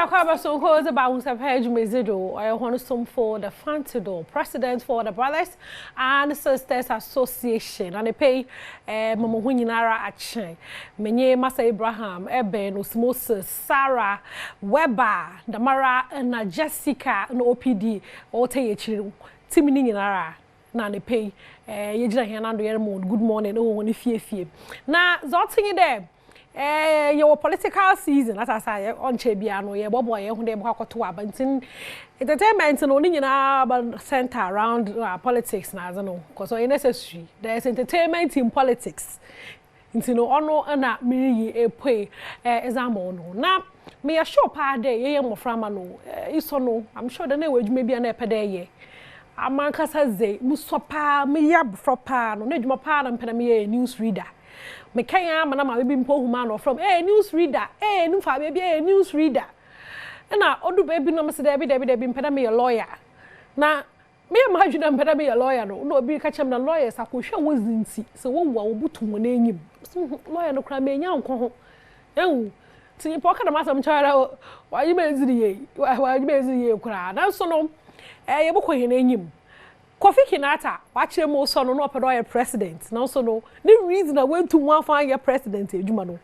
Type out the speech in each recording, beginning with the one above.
Kwaba so who is about Ahosepe Mezido, I want some for the Fantido, President for the Brothers and Sisters Association, and they pay Mama Huninara Action, Menye Masa Abraham, Eben, Osmosis, Sarah, Weber, Damara, and Jessica, and OPD, all take Timini Nara, na they pay Yejina Henando Yermon, good morning, oh, one if ye. Now, Zotting it there. Your political season, as I say, on Chebiano, your boy, who they walk to Abanton. Entertainment and only in our center around politics, now, I don't know, because it's necessary. There's entertainment in politics. Into no honor and not me a pay example. Now, me a short part day, a more from no, it's no, I'm sure the name may be an epidemic. A man can say, Musapa, me yab for pan, no need my pan and penamia news reader. Me kaya mana ma be mpo huma from news reader no fa be news reader na odu baby no mse dey be mpeda me lawyer na me ma hwuna mpeda me lawyer no obi ka chem na lawyers akohwa wozinti se wo wa obutu mo na enyim lawyer no kra me nya nko ho ehu tinyi poka na masam chara wa yi beziri ye kra na so no ye bokɔ na enyim Kofi Kinata, watch him also no opedo president. Now so no, the reason I went to one find your president, Jumano.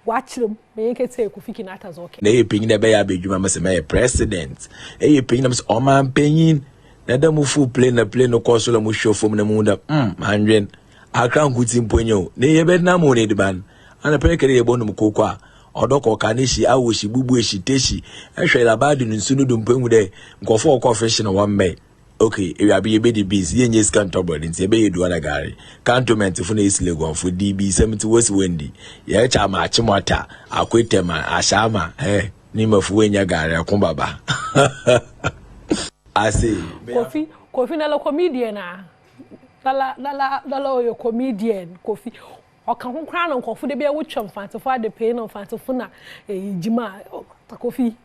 Watch them, me can say Kofi Kinata's okay. They ping the bay be Juma must be president. Hey, ping them all man paying. Let them move plane no cost of musho from the moon up. 100. I can't good in Ponyo. They bed na money the ban. And a pekere bonum cocoa. Or doko kanishi, I wish bubu she teshi. I shall abide in Sunudum Pengude. Go for confession one May. Okay, if you be a baby bees, you just can't talk about it. You be do another guy. Can't meant to finish Legon for DB 70 West Wendy. Yeah, chama, chimota, a quit them, a shama, eh, name of Wenya Gary, a kumbaba. I say, Kofi na lo comedian na. Dala yo comedian, Kofi. O kan ho kran no Kofi de be wotwam fan to for the pain on fan to funa jima Kofi.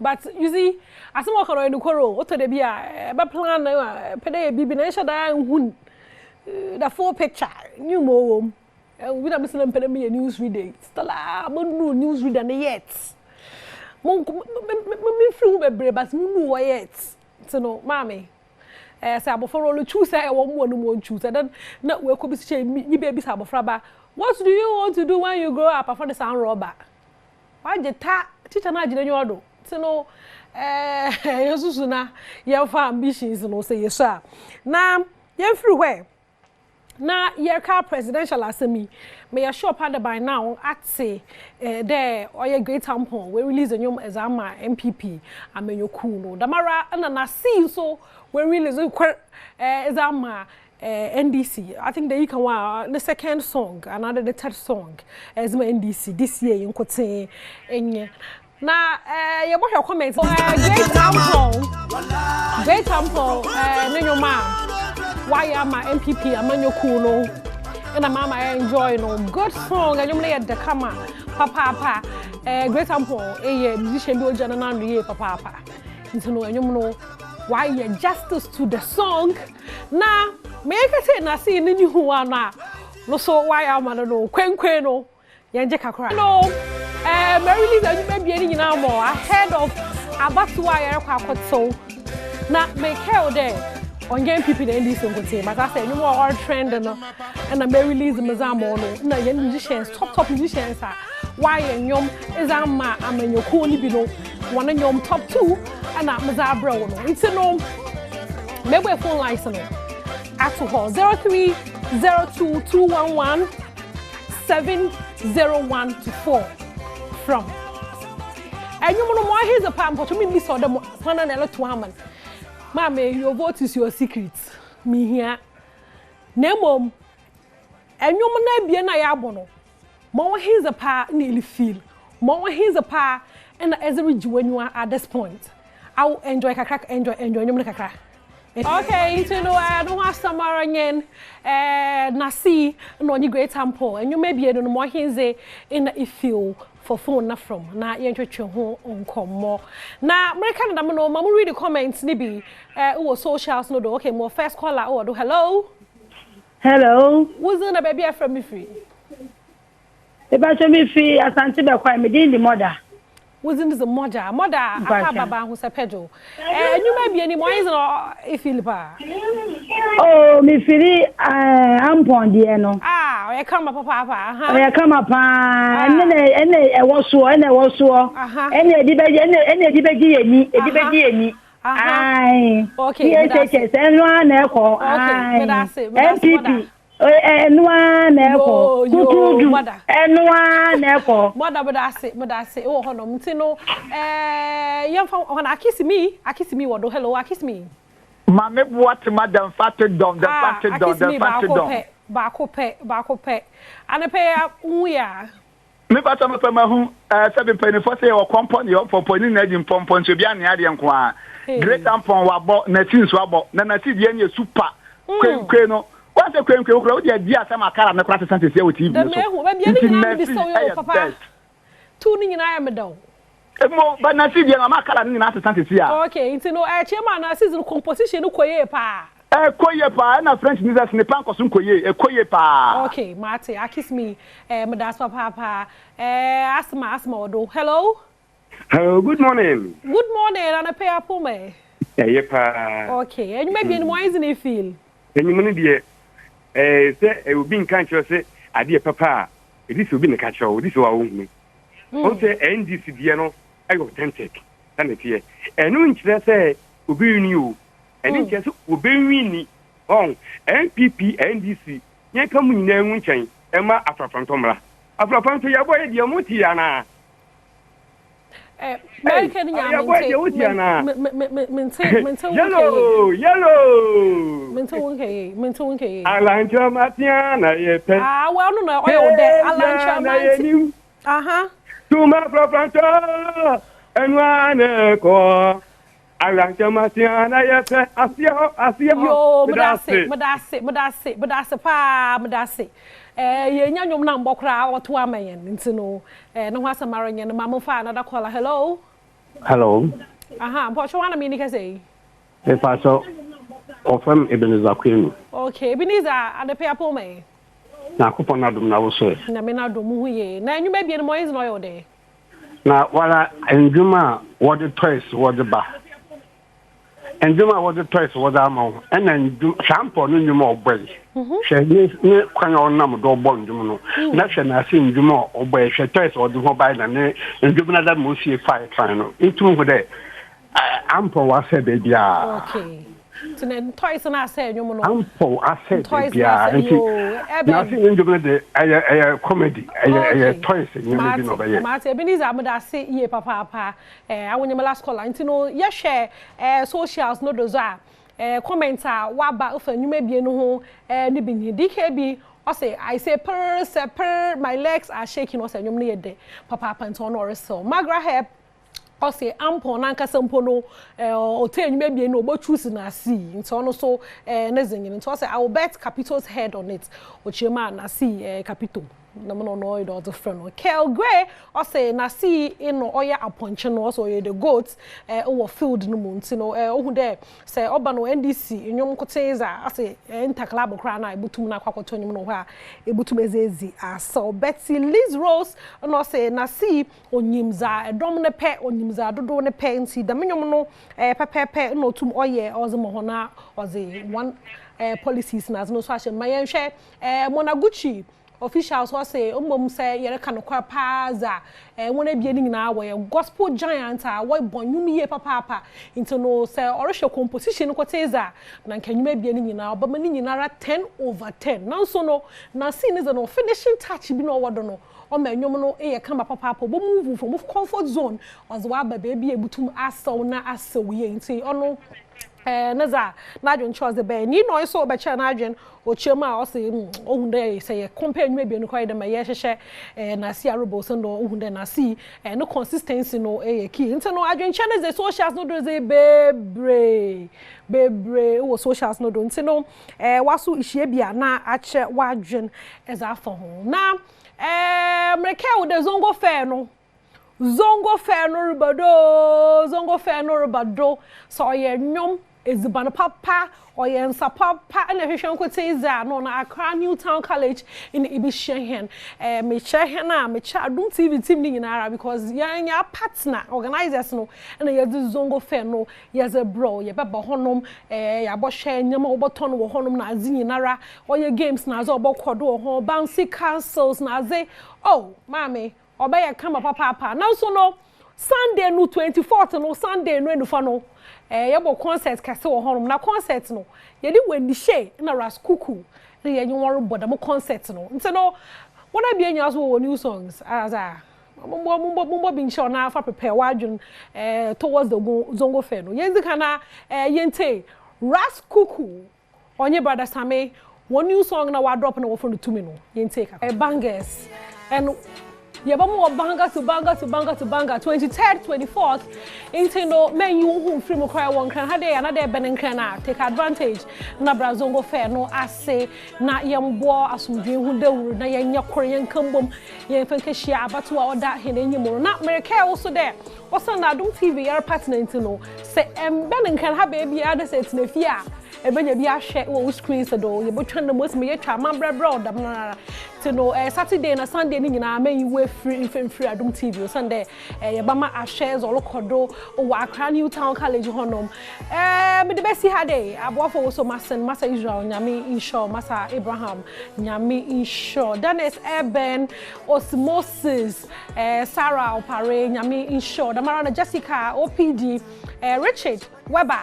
But you see, as I'm walking around the corral, what the be a plan, pay bibi na shada hun the full picture, new mo. We don't miss them pay me a news reader. Stella, no news reader yet. Mon me flew be but no yet. So no, mommy. Say before all choose I won't choose. And then not we could be saying you baby sabo fraba. What do you want to do when you grow up after the sound robber? Why the ta teacher na jine nyodo? No, Yosusuna, your ambitions, no say yes, sir. Now, you're free where? Now, your car presidential as me, may a shop had by now at say there or your great tampon, we release a new exam MPP, I mean, your cool, Damara, and I see so we release exam. NDC, I think that you can the second song, another the third song, as my NDC this year you could say, and now, you want your comments? Great sample, no man. Why am I MPP? I'm on your cool, and I'm enjoy no good song. And you play at the camera, papa. Great sample, musician do general papa. You know, and you know why you justice to the song. Now, make it say, I see any new one now. No, so why am I no? Quenqueno, Yanjaka cry. No. Merrily, that you may be now more ahead of Abatua aircraft. So now make hell there on young people in this one. But I say, you more all trend and I may release the Mazamo. No, young musicians, top musicians are why and yum is I'm in your cool below one and yum top 2 and at Mazabro. It's a no maybe a phone license at 0302211701 70124 from. And you know why here's a palm to me saw them one and a to woman. Mammy, your vote is your secret. Me here. Nemo. And you may be an ayabono. More here's a pa nearly feel. More here's a pa and as a ridge when you are at this point. I'll enjoy a crack, enjoy your crack. Okay, so no, I don't have some again. Nasi, no, you great sample, and you may be able to more here in the feel for phone na from. Now, you enjoy your home on come more. Now, American, I'm no, Mamu read the comments, maybe, or socials, no, okay, more first caller, or do hello. Hello. Who's in a baby from me free? The battery me free, as Auntie Bakwa, me the mother. within the mother Baba Ahosepe jo you may be any more if Philippa oh me feel ampon de no I come up papa I come up ene e woso ene di beji eni ai okay yes eno na eko ai MPP enwa na eko kukudu enwa na eko moda se wo hono mti no yemfa hono akisi me wodo hello akisi me mame what madam fatidom the fatidom ba ko pe anepe uya me pata me pema hu seven penny for say o company o poponi na di pompon so bia ne ade nko a great ampon wabo na tin so abo na ti die ne super kwen no wa se kwen okra o dia di asama kara me kwata sante se o TV so me bia ni na bi so yo papa tu ni nyina ya me daw mo ba na ti die na makara ni na sante se a okay nti no chema na season composition koye pa koye pa na French music ne pan kosun koye koye pa okay mate akis me me das papa asma odo hello good morning and pay up me pa okay and you may be in wise in feel and you money dey say e will be in country say ade papa this will be in country this wa wo me o say NDC dey no I authentic and it here and no nkyere say obi ni o and it just obi ni on NPP NDC yen kam nyina enwu nkyɛn ema afrafantomra afrafanto ya boy dey moti ya na American yellow minto wonke alancha matiana ye pe well no oil there alancha mati tuma afrafanto enwane ko alancha matiana ye pe asia yo medase pa ye nya nyom na mbokra oto amayen ntino no hwasa marenye no mamofa another caller hello but you want me nika say if I saw ofem Ebenezer Kwenu okay Ebenezer ade pe apo me na akopon na dum na wo so na me na dum hu ye na enyu be no is no yo de na wala enjuma what the choice what the ba enjuma what the choice what the amount and then sample no nyuma ogbel she ni kwanya onam do bo ndum no na hwe na ase ndum ogbel hwe choice what the ho by na ne ndum na da mo sie fight fan no itu hu de ample wa se be bia okay so then twice na say nyum no ample asset bia na se ndum de ay comedy ay twice nyum bi no be ye mate Ebenezer amda se ye papa awonye last call nti no ye share socials no do za commenter waba ofa nyuma bie no ho ni bi ni DKB o say I say per my legs are shaking o say nyum no ye de papa nto no resel magra help o say ampo na nkasa mpo no o te nyuma bie no obo choose na see nto no so na zengin nto say I will bet Capital's head on it o chema na see Capital na mo no oil do friend Kel Gray o say na see ino oya aponche no so ye the goat o field no munti no ohu de say oba no NDC nyom koteza say interclub kra na ebutum na kwakoto nyom no ho a ebutum ezezi so Betty Liz Rose no say na see onyimza edom ne pe onyimza dodo ne pe nti da nyom no pepepe no tum oye ozemo ho na oze one policies na no so ahye mayenhwe Monaguchi officials who say say yere kanokwa paza wona bie ni nyina wo gospel giant a wo bonyum ye papa into no say orehwe composition kwoteza na nkanyuma bie ni nyina obama ni nyina ra 10/10 nanso no na scene is no finishing touch bi no wodo no o manyum no e ye kamba papa bo move from comfort zone ozo wa ba baby ebutum asaw na asaw ye nti ono naza nadwen chose be ni no so be che nadwen o chema o se ohunde say compare nwe bi no kwai de ma ye hwehwe na si arobo so no ohunde na si no consistency no e key nti no adwen che na the socials no do ze bebre wo socials no do nti no waso ihie bia na ache wadwen eza afa ho na mreke wo de zongo fair no Zongo fair no rubado so ye nyom ezibano papa oyensa papa na hwehwe nkote iza no na Accra New Town College in Ibishehen me chehen na me cha Adom TV team ni nyinara because ya partner organizers no na ye zongo fair no ye ze bro ye beba honom ya bo hwe nyama oboto no wo honom na azi nyinara oye games na azo obokodo ho bouncy castles na aze oh mami obeye kama papa na so no Sunday no 24th no Sunday no enufo no yebo concert kase wo honom na concert no ye di weni she na raskuku na ye nworu boda mo concert no nti no wona bia nya so wo new songs as mumbo bin show na fa prepare wadun towards the zongo fair no ye zika na yente raskuku onye brother Same one new song na wa drop na wo from the 2 minutes yente ka bangers and yeba mo banga to banga 23rd 24th into no men you who free mo cry one can hade another benenkran na take advantage na brazongo fair no ase na yembo asumdwe hu dawuru na yenya koren kambom yemfanka hia abato a oda hene nyimo na america also there also na Adom TV yar partner into no se benenkran ha ba bia de set na fia ebenya bia hwe wo screen so do yebotwa na most me yetwa mambrabra odam na no Saturday na Sunday ni nyina men you free Adom TV Sunday yebama a shares all kodo o Accra New Town College honom me de besi hade abofo so masa Israel nyame insure masa Abraham nyame insure Dennis Eben Osmosis Sarah Opare nyame insure Damara Jessica OPD Richard Weber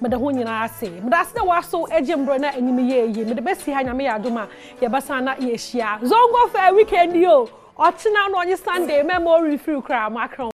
me de ho nyina ase me da ase wa so ejembro na enyim ye me de besi ha nyame ya Adom a ye basa na ye hia zongo fair weekend yo ochina no onye Sunday memory free kra makra